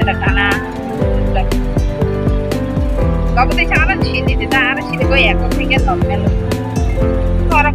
karena kau tuh cara sini tidak ada sini gue ya kau pikir normal orang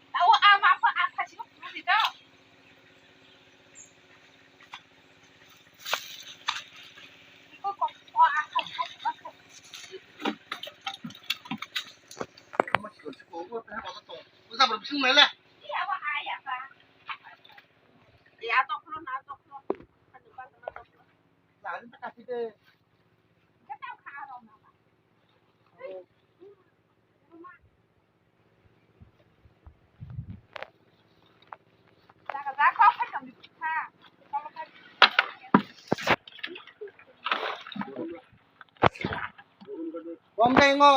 tahu apa kasih waktu tidak Sing mele. Iya, apa ayah, Pak? Ya, atau belum. Lah, ini tak kasih deh. Kita tahu kalau Mama. Jangan kau kan yang dibuka. Kalau kan Bom tengo.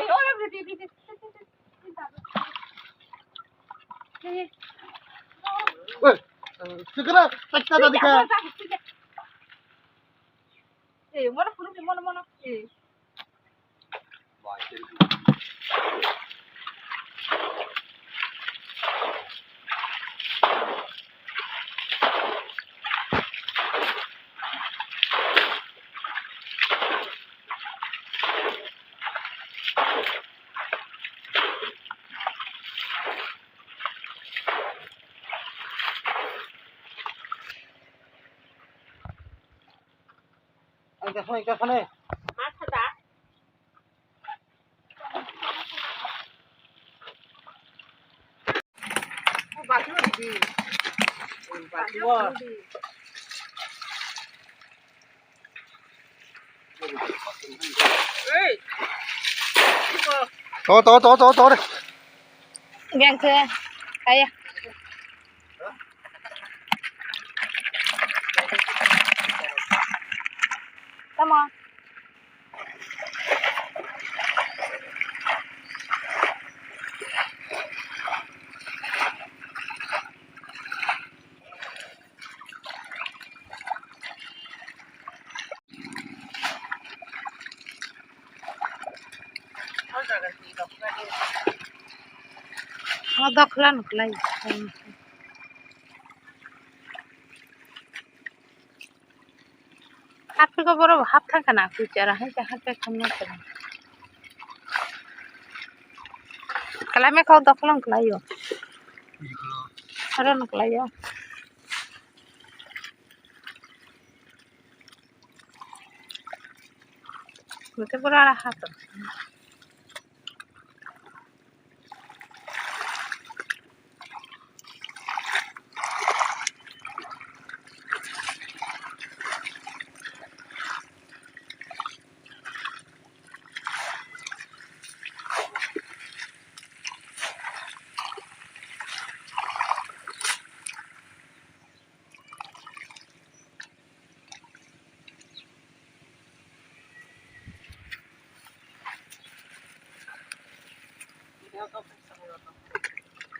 orang di Weh, segera pesta tadi kan. Mana? Angkat sana. Masa dah? Baju di. Baju. Tuh. Biang ke kayak. Sama. Daklan klay. Happy ko boro hap thangka na kuchara hai ja happy khamna kare. Kala me kau daklan klayo. Aron klayo. Mute pura hat.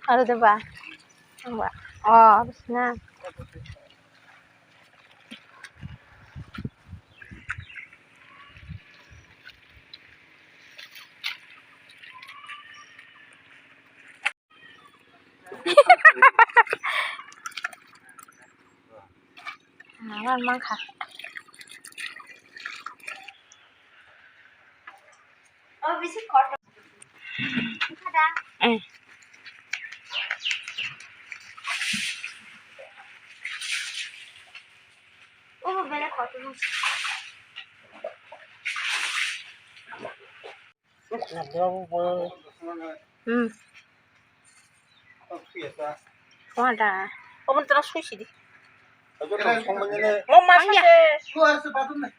Ada deh, Pak. Enggak. Oh, habisnya. Nah, mang kah. Oh, bisa kok. Ada. Oh, banyak kok tuh. Oh, ada. Oh, bentar sushi di. Mau masnya. Keluar sepatu nih.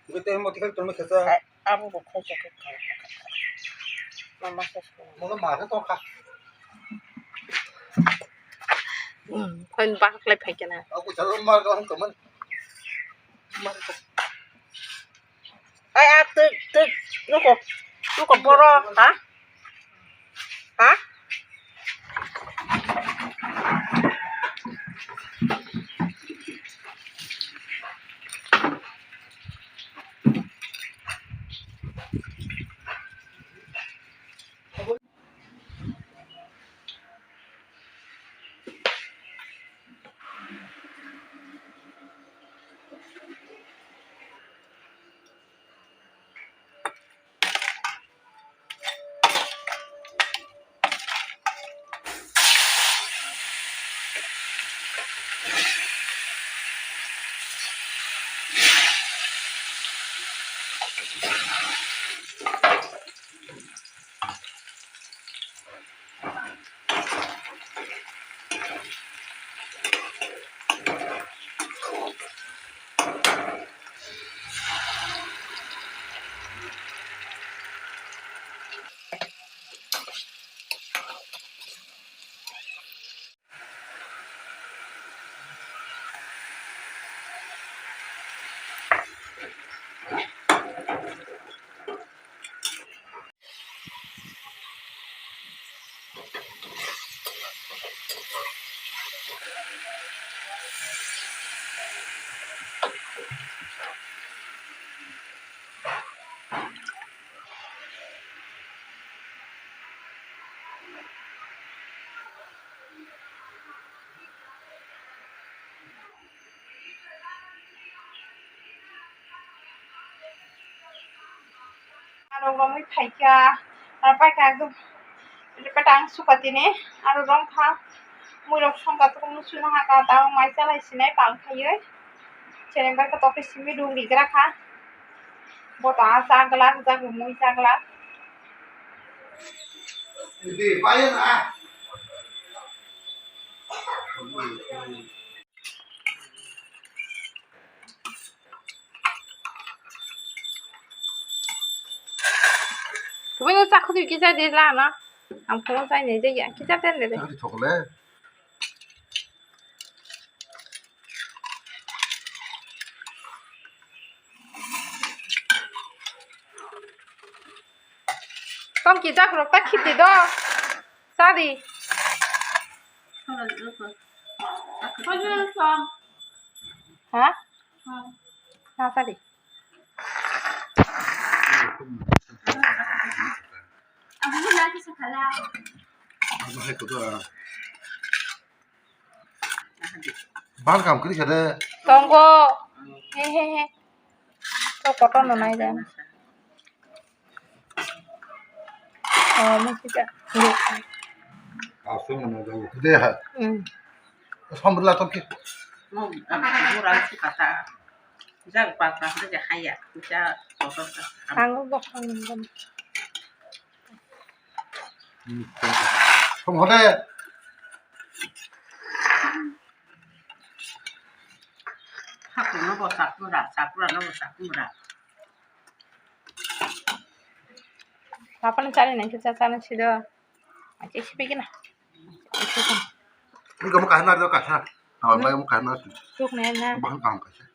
Begitu mau tinggal turun ke sana. Abu buka jaket. Mama sesuatu. Mau marah toh kak. คนบักเลยไปกันนะ Aku calon mal kau teman. Ai à tự nó có boro hả? Hả? Rong mới phải cha phải cả cái petang suka tini aro rong tha mui rok songka to mu suna ha ka ta mai chalai sinai pang khaiye chene bar ka to ke simi dung ri gra kha bota sagla ja mui sagla Ini bayar ah. Tụi nó chắc không chịu cái gì làm nó ông không sai này cái gì cái tên này đấy Jadi coklat. con chỉ chắc rồi tắt khít đi đó sao đi hả sao sao đi Apa itu tuh? Bang kamu kiri ada. con cô he he he tôi có con nó này đây mình sẽ được Langsung menunggu. Gede ya. Alhamdulillah tapi. Mau kurang sih kata bisa patah saja kaya bisa kotor ăn bốc ăn Không có đây. hakku nó bỏ sạc nó bỏ sạc murah apa nih cari nih kita cari sih doang aja sih bikin lah Ini kamu kahnar tuh kahnar. Awal mau kamu kahnar. Chúc nè nè Bang kamu kasih.